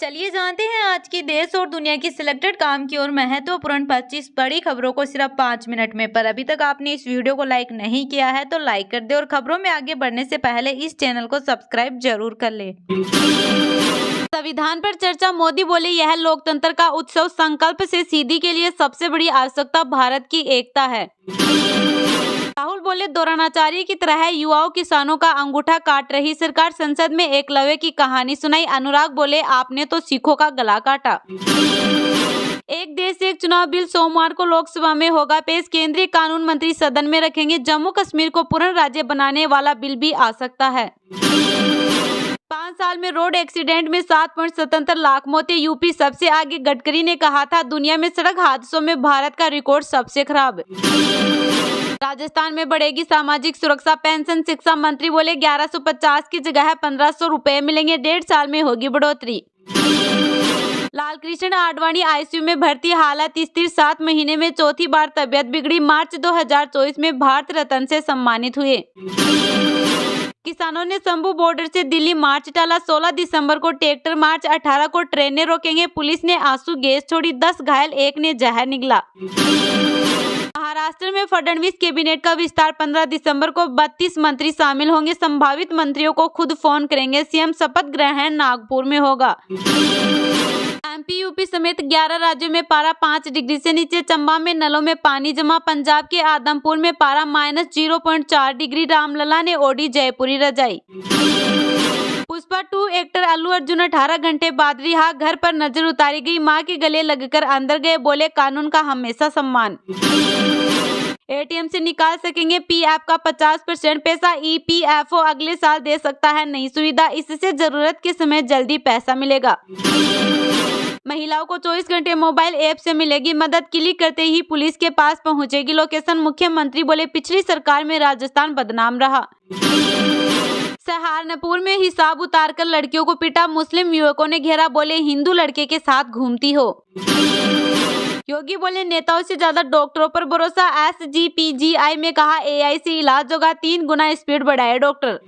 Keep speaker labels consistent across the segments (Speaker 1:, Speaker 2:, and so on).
Speaker 1: चलिए जानते हैं आज की देश और दुनिया की सिलेक्टेड काम की और महत्वपूर्ण 25 बड़ी खबरों को सिर्फ 5 मिनट में। पर अभी तक आपने इस वीडियो को लाइक नहीं किया है तो लाइक कर दे और खबरों में आगे बढ़ने से पहले इस चैनल को सब्सक्राइब जरूर कर ले। संविधान पर चर्चा, मोदी बोले यह लोकतंत्र का उत्सव, संकल्प से सीधी के लिए सबसे बड़ी आवश्यकता भारत की एकता है। राहुल बोले द्रोणाचार्य की तरह युवाओं किसानों का अंगूठा काट रही सरकार, संसद में एकलव्य की कहानी सुनाई। अनुराग बोले आपने तो सिखों का गला काटा। एक देश एक चुनाव बिल सोमवार को लोकसभा में होगा पेश, केंद्रीय कानून मंत्री सदन में रखेंगे। जम्मू कश्मीर को पूर्ण राज्य बनाने वाला बिल भी आ सकता है। 5 साल में रोड एक्सीडेंट में 7.77 लाख मौतें, यूपी सबसे आगे। गडकरी ने कहा था दुनिया में सड़क हादसों में भारत का रिकॉर्ड सबसे खराब। राजस्थान में बढ़ेगी सामाजिक सुरक्षा पेंशन, शिक्षा मंत्री बोले 1150 की जगह 1500 रुपए मिलेंगे, 1.5 साल में होगी बढ़ोतरी। लालकृष्ण आडवाणी आईसीयू में भर्ती, हालत स्थिर, 7 महीने में चौथी बार तबियत बिगड़ी। मार्च 2024 में भारत रत्न से सम्मानित हुए। किसानों ने शंभू बॉर्डर से दिल्ली मार्च टाला, 16 दिसंबर को ट्रैक्टर मार्च, 18 को ट्रेनें रोकेंगे। पुलिस ने आंसू गैस छोड़ी, 10 घायल, 1 ने जहर निगला। महाराष्ट्र में फडणवीस कैबिनेट का विस्तार, 15 दिसंबर को 32 मंत्री शामिल होंगे। संभावित मंत्रियों को खुद फोन करेंगे सीएम, शपथ ग्रहण नागपुर में होगा। एमपी यूपी समेत 11 राज्यों में पारा 5 डिग्री से नीचे, चंबा में नलों में पानी जमा। पंजाब के आदमपुर में पारा -0.4 डिग्री, रामलला ने ओढ़ी जयपुरी रजाई। पुष्पा 2 एक्टर अल्लू अर्जुन 18 घंटे बाद रिहा, घर पर नजर उतारी गई, मां के गले लगकर अंदर गए, बोले कानून का हमेशा सम्मान। एटीएम से निकाल सकेंगे पीएफ का 50% पैसा, ईपीएफओ अगले साल दे सकता है नई सुविधा, इससे जरूरत के समय जल्दी पैसा मिलेगा। महिलाओं को 24 घंटे मोबाइल ऐप से मिलेगी मदद, क्लिक करते ही पुलिस के पास पहुंचेगी लोकेशन। मुख्यमंत्री बोले पिछली सरकार में राजस्थान बदनाम रहा। सहारनपुर में हिसाब उतारकर लड़कियों को पीटा, मुस्लिम युवकों ने घेरा, बोले हिंदू लड़के के साथ घूमती हो। योगी बोले नेताओं से ज्यादा डॉक्टरों पर भरोसा, एसजीपीजीआई में कहा एआई से इलाज होगा, 3 गुना स्पीड बढ़ाए डॉक्टर।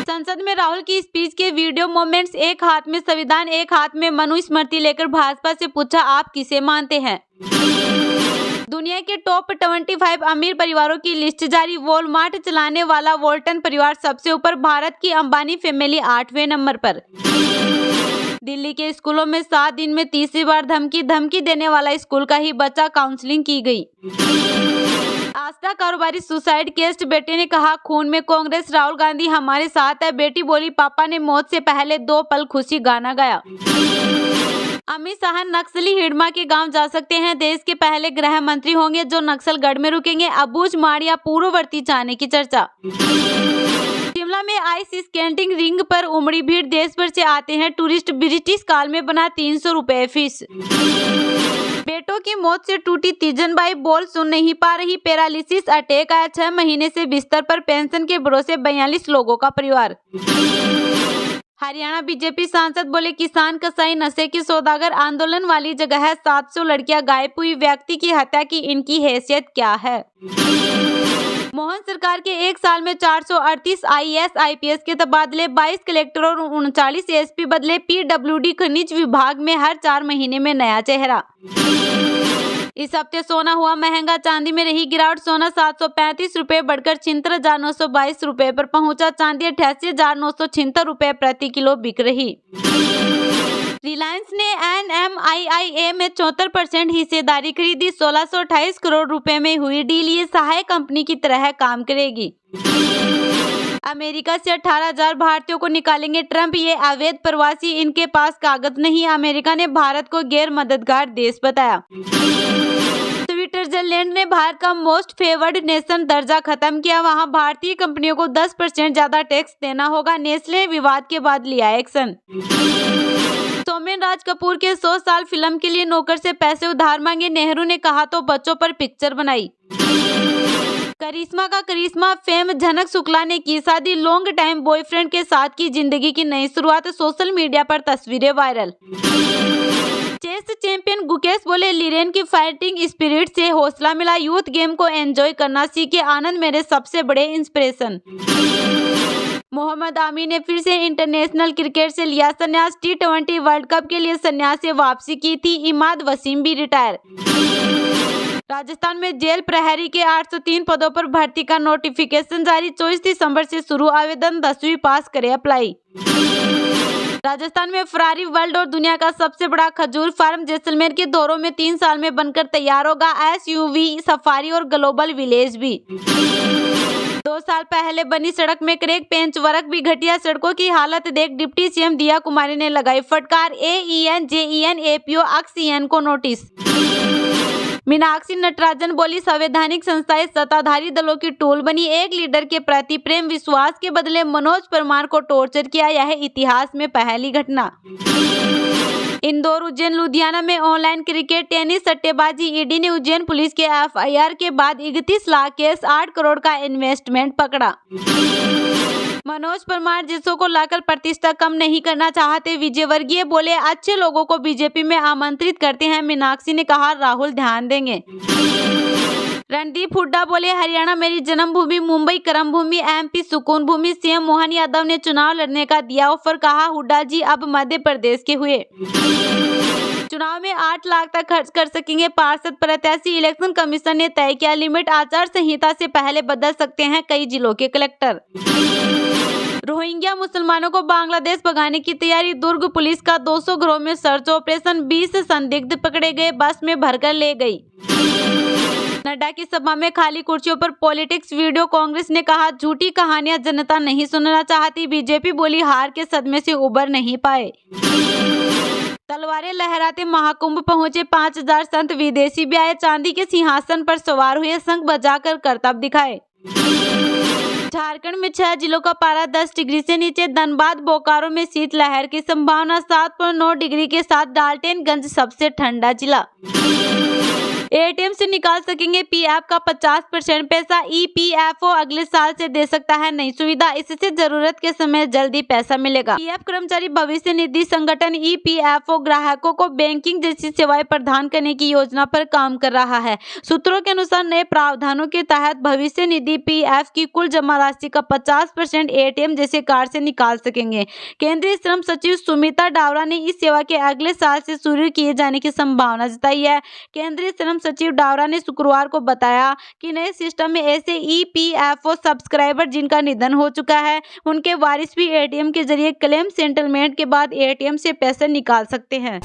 Speaker 1: संसद में राहुल की स्पीच के वीडियो मोमेंट्स, एक हाथ में संविधान एक हाथ में मनुस्मृति लेकर भाजपा से पूछा आप किसे मानते हैं। दुनिया के टॉप 25 अमीर परिवारों की लिस्ट जारी, वॉलमार्ट चलाने वाला वॉल्टन परिवार सबसे ऊपर, भारत की अंबानी फैमिली 8वें नंबर पर। दिल्ली के स्कूलों में 7 दिन में तीसरी बार धमकी देने वाला स्कूल का ही बच्चा, काउंसलिंग की गई। आस्था कारोबारी सुसाइड केस, बेटे ने कहा खून में कांग्रेस, राहुल गांधी हमारे साथ है। बेटी बोली पापा ने मौत से पहले 2 पल खुशी गाना गाया। अमित शाह नक्सली हिडमा के गांव जा सकते हैं, देश के पहले गृह मंत्री होंगे जो नक्सलगढ़ में रुकेंगे। अबूझ माड़िया पूर्ववर्ती जाने की चर्चा। शिमला में आइस स्केटिंग रिंग पर उमड़ी भीड़, देश भर से आते हैं टूरिस्ट, ब्रिटिश काल में बना 300 रुपए फीस। बेटों की मौत से टूटी तीजनबाई, बोल सुन नहीं पा रही, पैरालिसिस अटैक आया, 6 महीने से बिस्तर पर, पेंशन के भरोसे 42 लोगों का परिवार। हरियाणा बीजेपी सांसद बोले किसान कसाई नशे के सौदागर, आंदोलन वाली जगह है 700 लड़कियां गायब हुई, व्यक्ति की हत्या की इनकी हैसियत क्या है। मोहन सरकार के 1 साल में 438 आईएएस आईपीएस के तबादले, 22 कलेक्टर और 39 एसपी बदले। पीडब्ल्यूडी खनिज विभाग में हर 4 महीने में नया चेहरा। इस हफ्ते सोना हुआ महंगा, चांदी में रही गिरावट, सोना 735 रुपए बढ़कर 76,922 रुपए पर पहुंचा, चांदी 88,976 रुपए प्रति किलो बिक रही। रिलायंस ने एनएमआईआईए में 74% हिस्सेदारी खरीदी, 1628 करोड़ रुपए में हुई डील, ये सहायक कंपनी की तरह काम करेगी। अमेरिका से 18,000 भारतीयों को निकालेंगे ट्रंप, ये अवैध प्रवासी, इनके पास कागज नहीं। अमेरिका ने भारत को गैर मददगार देश बताया। स्विट्जरलैंड ने भारत का मोस्ट फेवर्ड नेशन दर्जा खत्म किया, वहां भारतीय कंपनियों को 10% ज्यादा टैक्स देना होगा। नेस्ले ने विवाद के बाद लिया एक्शन। सौमेन राज कपूर के 100 साल फिल्म के लिए नौकर से पैसे उधार मांगे, नेहरू ने कहा तो बच्चों पर पिक्चर बनाई। करिश्मा का करिश्मा, फेम झनक शुक्ला ने की शादी, लॉन्ग टाइम बॉयफ्रेंड के साथ की जिंदगी की नई शुरुआत, सोशल मीडिया पर तस्वीरें वायरल। चेस चैंपियन गुकेश बोले लीरेन की फाइटिंग स्पिरिट से हौसला मिला, यूथ गेम को एंजॉय करना सीखे, आनंद मेरे सबसे बड़े इंस्पिरेशन। मोहम्मद आमी ने फिर से इंटरनेशनल क्रिकेट से लिया संन्यास। T20 वर्ल्ड कप के लिए संन्यास से वापसी की थी। इमाद वसीम भी रिटायर। राजस्थान में जेल प्रहरी के 803 पदों पर भर्ती का नोटिफिकेशन जारी। 24 दिसंबर से शुरू आवेदन। 10वीं पास करे अप्लाई। राजस्थान में फरारी वर्ल्ड और दुनिया का सबसे बड़ा खजूर फार्म जैसलमेर के दौरों में 3 साल में बनकर तैयार होगा। SUV सफारी और ग्लोबल विलेज भी। 2 साल पहले बनी सड़क में क्रैक, पेंच वर्क भी घटिया। सड़कों की हालत देख डिप्टी सीएम दिया कुमारी ने लगाई फटकार। AEN JEN APO AXIN को नोटिस। मीनाक्षी नटराजन बोली संवैधानिक संस्थाएं सत्ताधारी दलों की टूल बनी। एक लीडर के प्रति प्रेम विश्वास के बदले मनोज परमार को टॉर्चर किया। यह इतिहास में पहली घटना। इंदौर, उज्जैन, लुधियाना में ऑनलाइन क्रिकेट, टेनिस, सट्टेबाजी। ईडी ने उज्जैन पुलिस के FIR के बाद 31 लाख केस, 8 करोड़ का इन्वेस्टमेंट पकड़ा। मनोज परमार जिसों को लाकर प्रतिष्ठा कम नहीं करना चाहते। विजयवर्गीय बोले अच्छे लोगों को बीजेपी में आमंत्रित करते हैं। मीनाक्षी ने कहा राहुल ध्यान देंगे। रणदीप हुड्डा बोले हरियाणा मेरी जन्मभूमि, मुंबई कर्म भूमि, MP सुकून भूमि। CM मोहन यादव ने चुनाव लड़ने का दिया ऑफर। कहा हुड्डा जी अब मध्य प्रदेश के हुए। चुनाव में 8 लाख तक खर्च कर सकेंगे पार्षद प्रत्याशी। इलेक्शन कमीशन ने तय किया लिमिट। आचार संहिता से पहले बदल सकते हैं कई जिलों के कलेक्टर। रोहिंग्या मुसलमानों को बांग्लादेश भगाने की तैयारी। दुर्ग पुलिस का 200 घरों में सर्च ऑपरेशन। 20 संदिग्ध पकड़े गए, बस में भरकर ले गई। नड्डा की सभा में खाली कुर्सियों पर पॉलिटिक्स वीडियो। कांग्रेस ने कहा झूठी कहानियां जनता नहीं सुनना चाहती। बीजेपी बोली हार के सदमे से उबर नहीं पाए। तलवारें लहराते महाकुंभ पहुंचे 5000 संत, विदेशी भी आए। चांदी के सिंहासन पर सवार हुए, शंख बजाकर करतब दिखाए। झारखंड में 6 जिलों का पारा 10 डिग्री से नीचे। धनबाद, बोकारो में शीतलहर की संभावना। 7.9 डिग्री के साथ डाल्टनगंज सबसे ठंडा जिला। ATM से निकाल सकेंगे PF का 50% पैसा। EPFO अगले साल से दे सकता है नई सुविधा। इससे जरूरत के समय जल्दी पैसा मिलेगा। PF कर्मचारी भविष्य निधि संगठन EPFO ग्राहकों को बैंकिंग जैसी सेवाएं प्रदान करने की योजना पर काम कर रहा है। सूत्रों के अनुसार नए प्रावधानों के तहत भविष्य निधि PF की कुल जमा राशि का 50% ATM जैसे कार्ड से निकाल सकेंगे। केंद्रीय श्रम सचिव सुमिता डावरा ने इस सेवा के अगले साल से शुरू किए जाने की संभावना जताई है। केंद्रीय श्रम सचिव डावरा ने शुक्रवार को बताया कि नए सिस्टम में ऐसे EPFO सब्सक्राइबर जिनका निधन हो चुका है, उनके वारिस भी ATM के जरिए क्लेम सेटलमेंट के बाद ATM से पैसे निकाल सकते हैं।